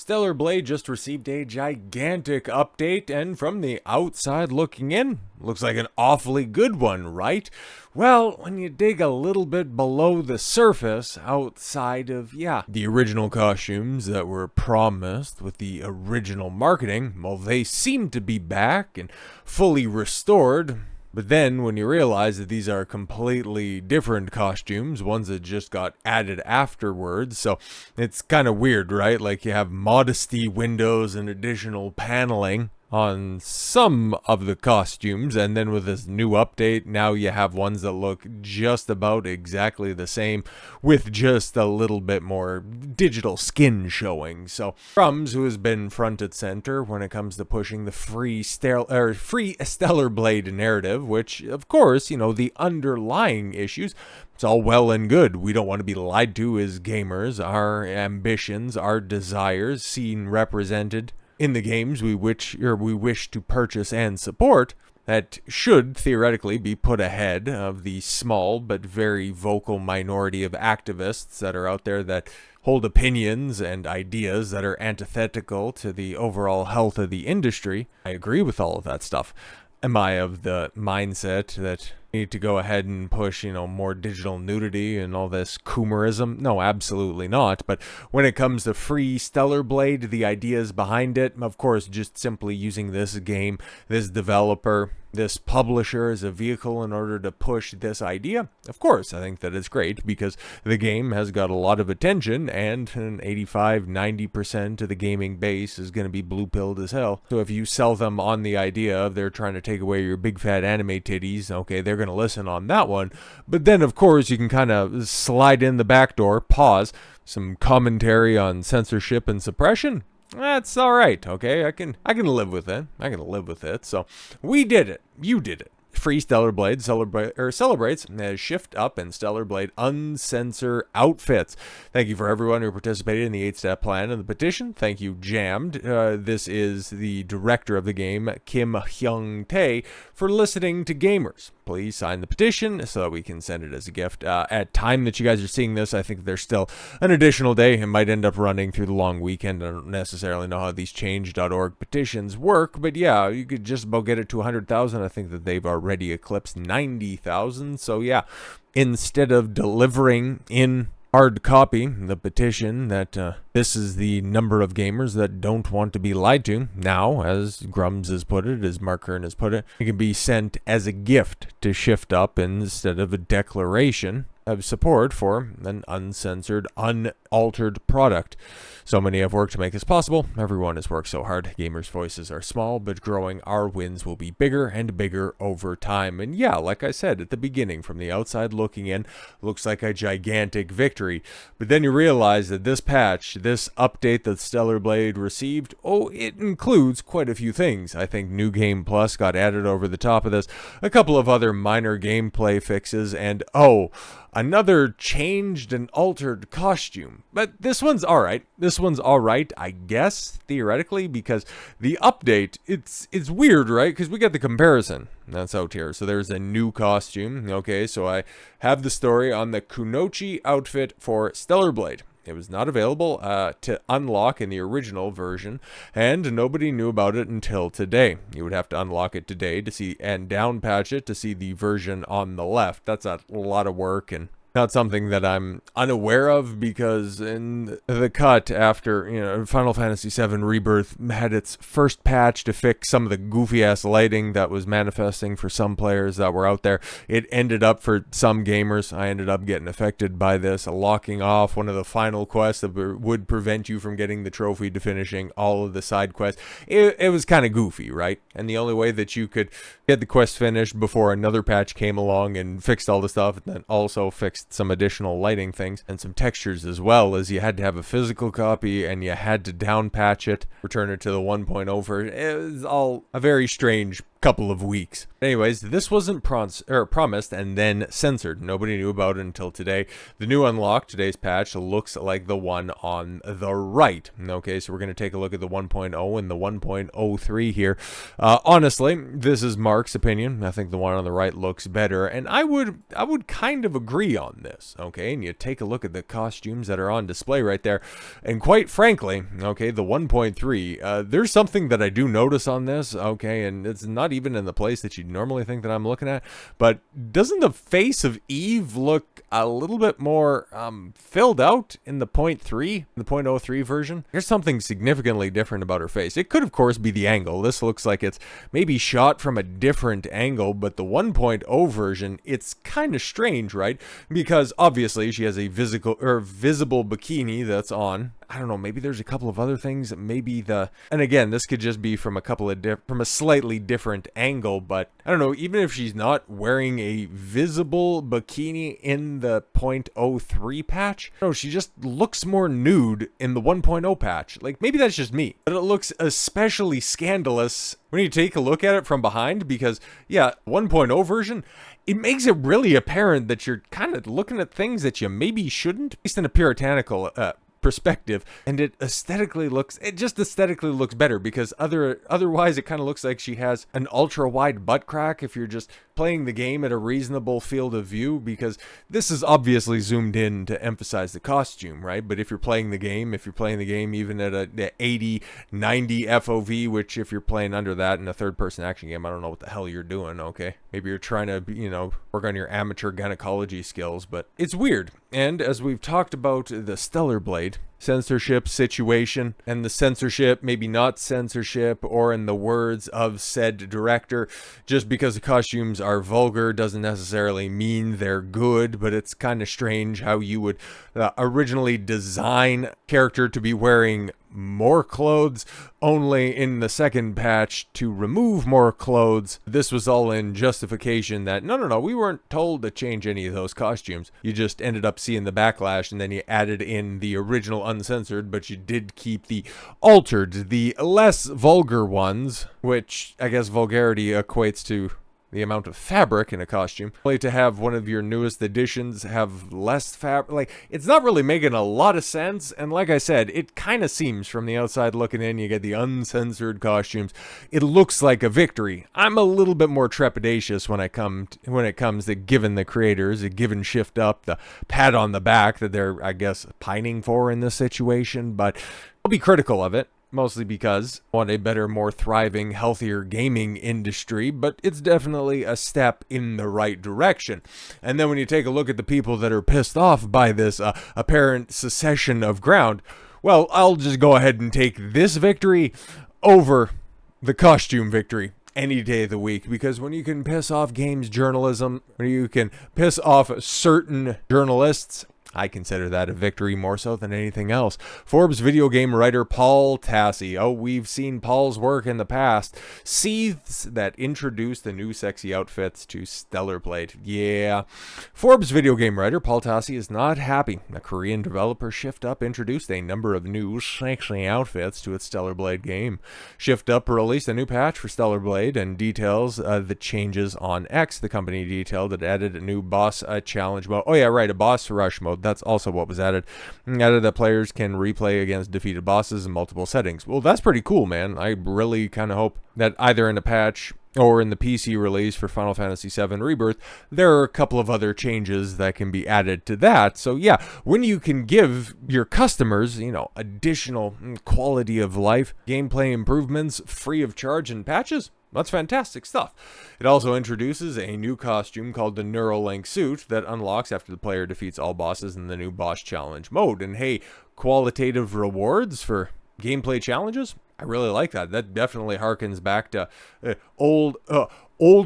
Stellar Blade just received a gigantic update, and from the outside looking in, looks like an awfully good one, right? Well, when you dig a little bit below the surface, outside of, the original costumes that were promised with the original marketing, well, they seem to be back and fully restored. But then, when you realize that these are completely different costumes, ones that just got added afterwards, so it's kind of weird, right? Like, you have modesty windows and additional paneling on some of the costumes, and then with this new update, now you have ones that look just about exactly the same, with just a little bit more digital skin showing. So Crumbs, who has been front and center when it comes to pushing the free Stellar Blade narrative, which, of course, the underlying issues, it's all well and good. We don't want to be lied to as gamers. Our ambitions, our desires seen represented in the games we wish to purchase and support, that should theoretically be put ahead of the small but very vocal minority of activists that are out there that hold opinions and ideas that are antithetical to the overall health of the industry. I agree with all of that stuff. Am I of the mindset that we need to go ahead and push, more digital nudity and all this coomerism? No, absolutely not. But when it comes to free Stellar Blade, the ideas behind it, of course, just simply using this game, this developer, this publisher as a vehicle in order to push this idea, of course, I think that it's great because the game has got a lot of attention, and an 85-90% of the gaming base is going to be blue-pilled as hell. So if you sell them on the idea of they're trying to take away your big fat anime titties, okay, they're going to listen on that one. But then, of course, you can kind of slide in the back door, pause, some commentary on censorship and suppression. That's all right, okay? I can live with it. I can live with it. So we did it. You did it. Free Stellar Blade celebrates as Shift Up and Stellar Blade Uncensor outfits. Thank you for everyone who participated in the 8-step plan and the petition. Thank you, Jammed. This is the director of the game, Kim Hyung Tae, for listening to gamers. Please sign the petition so that we can send it as a gift. At time that you guys are seeing this, I think there's still an additional day. It might end up running through the long weekend. I don't necessarily know how these change.org petitions work, but yeah, you could just about get it to 100,000. I think that they've already eclipsed 90,000. So yeah, instead of delivering in hard copy the petition that this is the number of gamers that don't want to be lied to, now, as Grums has put it, as Mark Kern has put it, it can be sent as a gift to Shift Up instead of a declaration of support for an uncensored, unaltered product. So many have worked to make this possible. Everyone has worked so hard. Gamers' voices are small, but growing. Our wins will be bigger and bigger over time. And yeah, like I said at the beginning, from the outside looking in, looks like a gigantic victory. But then you realize that this patch, this update that Stellar Blade received, it includes quite a few things. I think New Game Plus got added over the top of this, a couple of other minor gameplay fixes, and another changed and altered costume. But this one's alright. This one's alright, I guess, theoretically, because the update, it's weird, right? Because we got the comparison that's out here. So there's a new costume. Okay, so I have the story on the Kunoichi outfit for Stellar Blade. It was not available to unlock in the original version, and nobody knew about it until today. You would have to unlock it today to see and down patch it to see the version on the left. That's a lot of work and not something that I'm unaware of, because in the cut after, Final Fantasy VII Rebirth had its first patch to fix some of the goofy-ass lighting that was manifesting for some players that were out there. It ended up, for some gamers, I ended up getting affected by this, locking off one of the final quests that would prevent you from getting the trophy to finishing all of the side quests. It was kind of goofy, right? And the only way that you could get the quest finished before another patch came along and fixed all the stuff, and then also fixed some additional lighting things and some textures as well, as you had to have a physical copy and you had to down patch it, return it to the 1.0 version. It was all a very strange couple of weeks. Anyways, this wasn't promised and then censored. Nobody knew about it until today. The new unlock, today's patch, looks like the one on the right. Okay, so we're going to take a look at the 1.0 and the 1.03 here. Honestly, this is Mark's opinion. I think the one on the right looks better, and I would kind of agree on this. Okay, and you take a look at the costumes that are on display right there, and quite frankly, okay, the 1.3, there's something that I do notice on this. Okay, and it's not even in the place that you'd normally think that I'm looking at, but doesn't the face of Eve look a little bit more filled out in the 0.03 version? There's something significantly different about her face. It could, of course, be the angle. This looks like it's maybe shot from a different angle, but the 1.0 version, it's kind of strange, right? Because obviously she has a visible bikini that's on. I don't know, maybe there's a couple of other things, maybe and again, this could just be from a slightly different angle, but I don't know, even if she's not wearing a visible bikini in the 0.03 patch, no, she just looks more nude in the 1.0 patch. Like, maybe that's just me, but it looks especially scandalous when you take a look at it from behind, because, yeah, 1.0 version, it makes it really apparent that you're kind of looking at things that you maybe shouldn't, at least in a puritanical perspective, and it just aesthetically looks better, because otherwise it kind of looks like she has an ultra wide butt crack if you're just playing the game at a reasonable field of view, because this is obviously zoomed in to emphasize the costume, right? But if you're playing the game even at a 80 90 FOV, which if you're playing under that in a third person action game, I don't know what the hell you're doing. Okay, maybe you're trying to work on your amateur gynecology skills, but it's weird. And as we've talked about the Stellar Blade censorship situation, and the censorship, maybe not censorship, or in the words of said director, just because the costumes are vulgar doesn't necessarily mean they're good. But it's kind of strange how you would originally design a character to be wearing more clothes, only in the second patch to remove more clothes. This was all in justification that no, we weren't told to change any of those costumes. You just ended up seeing the backlash, and then you added in the original uncensored, but you did keep the altered, the less vulgar ones, which I guess vulgarity equates to the amount of fabric in a costume. Only to have one of your newest additions have less fabric, like, it's not really making a lot of sense. And like I said, it kind of seems from the outside looking in, you get the uncensored costumes, it looks like a victory. I'm a little bit more trepidatious when it comes to giving the creators a given shift up, the pat on the back that they're, I guess, pining for in this situation. But I'll be critical of it, mostly because I want a better, more thriving, healthier gaming industry, but it's definitely a step in the right direction. And then when you take a look at the people that are pissed off by this apparent secession of ground, well, I'll just go ahead and take this victory over the costume victory any day of the week, because when you can piss off games journalism, when you can piss off certain journalists, I consider that a victory more so than anything else. Forbes video game writer Paul Tassi, oh, we've seen Paul's work in the past, seethes that introduced the new sexy outfits to Stellar Blade. Yeah. Forbes video game writer Paul Tassi is not happy. A Korean developer Shift Up introduced a number of new sexy outfits to its Stellar Blade game. Shift Up released a new patch for Stellar Blade and details the changes on X. The company detailed it added a new boss challenge mode. Oh yeah, right, a boss rush mode. That's also what was added. Added that players can replay against defeated bosses in multiple settings. Well, that's pretty cool, man. I really kind of hope that either in a patch or in the PC release for Final Fantasy VII Rebirth, there are a couple of other changes that can be added to that. So yeah, when you can give your customers, additional quality of life, gameplay improvements free of charge in patches, that's fantastic stuff. It also introduces a new costume called the Neuralink suit that unlocks after the player defeats all bosses in the new boss challenge mode. And hey, qualitative rewards for gameplay challenges, I really like that. That definitely harkens back to old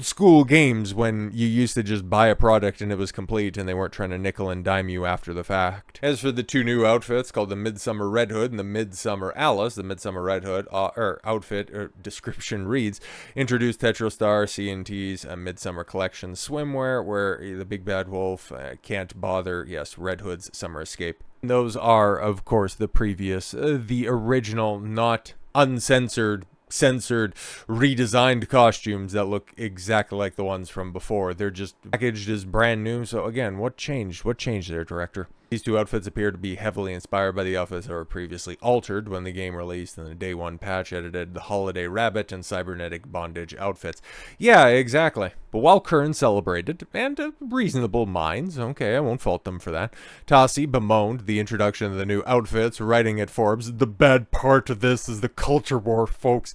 school games when you used to just buy a product and it was complete and they weren't trying to nickel and dime you after the fact. As for the two new outfits called the Midsummer Red Hood and the Midsummer Alice, the Midsummer Red Hood outfit description reads, introduced Tetrostar C&T's Midsummer Collection swimwear, where the Big Bad Wolf can't bother, yes, Red Hood's Summer Escape. Those are, of course, the previous, the original, not uncensored censored, redesigned costumes that look exactly like the ones from before. They're just packaged as brand new. So again, what changed? What changed there, director? These two outfits appear to be heavily inspired by the outfits that were previously altered when the game released, and the day one patch edited the Holiday Rabbit and Cybernetic Bondage outfits. Yeah, exactly. But while Kern celebrated, and reasonable minds, okay, I won't fault them for that, Tassi bemoaned the introduction of the new outfits, writing at Forbes, "The bad part of this is the culture war folks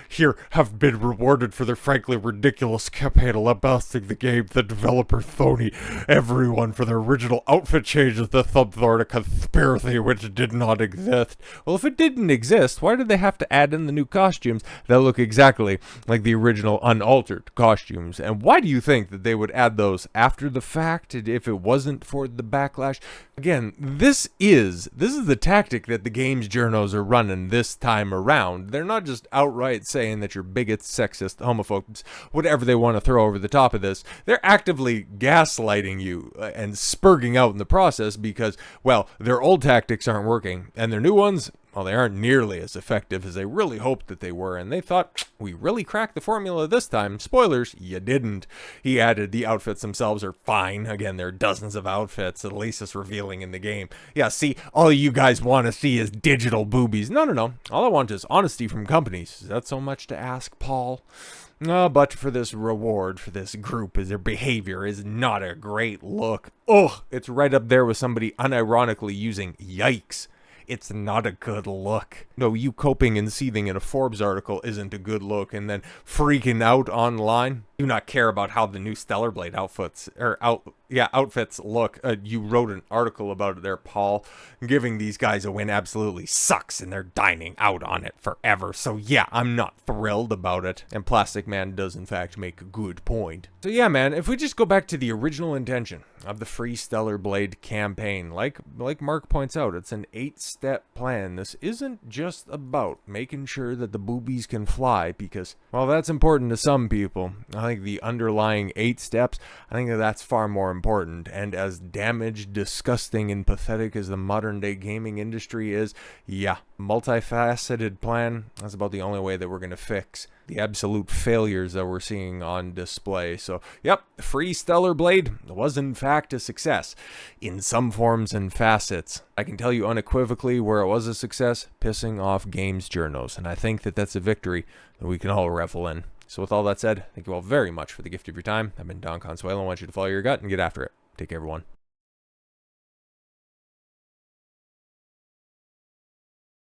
here have been rewarded for their frankly ridiculous campaign lambasting the game, the developer Sony, everyone for their original outfit changes the thumb-thwart a conspiracy which did not exist." Well, if it didn't exist, why did they have to add in the new costumes that look exactly like the original unaltered costumes? And why do you think that they would add those after the fact if it wasn't for the backlash? Again, this is the tactic that the games journos are running this time around. They're not just outright saying that you're bigots, sexist, homophobes, whatever they want to throw over the top of this. They're actively gaslighting you and spurging out in the process because, well, their old tactics aren't working, and their new ones, well, they aren't nearly as effective as they really hoped that they were, and they thought, we really cracked the formula this time. Spoilers, you didn't. He added the outfits themselves are fine. Again, there are dozens of outfits, at least it's revealing in the game. Yeah, see, all you guys want to see is digital boobies. No. All I want is honesty from companies. Is that so much to ask, Paul? No, but for this reward, for this group, is their behavior is not a great look. Ugh, it's right up there with somebody unironically using yikes. It's not a good look. No, you coping and seething in a Forbes article isn't a good look, and then freaking out online. Do not care about how the new Stellar Blade outfits look. You wrote an article about it there, Paul. Giving these guys a win absolutely sucks, and they're dining out on it forever. So yeah, I'm not thrilled about it. And Plastic Man does in fact make a good point. So yeah, man, if we just go back to the original intention of the free Stellar Blade campaign, like Mark points out, it's an 8-step plan. This isn't just about making sure that the boobies can fly, because, well, that's important to some people. I think the underlying 8 steps, I think that's far more important. And as damaged, disgusting, and pathetic as the modern day gaming industry is, yeah, multifaceted plan, that's about the only way that we're going to fix the absolute failures that we're seeing on display. So, yep, free Stellar Blade was in fact a success in some forms and facets. I can tell you unequivocally where it was a success, pissing off games journos, and I think that that's a victory that we can all revel in. So with all that said, thank you all very much for the gift of your time. I've been Don Consuelo. I want you to follow your gut and get after it. Take care, everyone.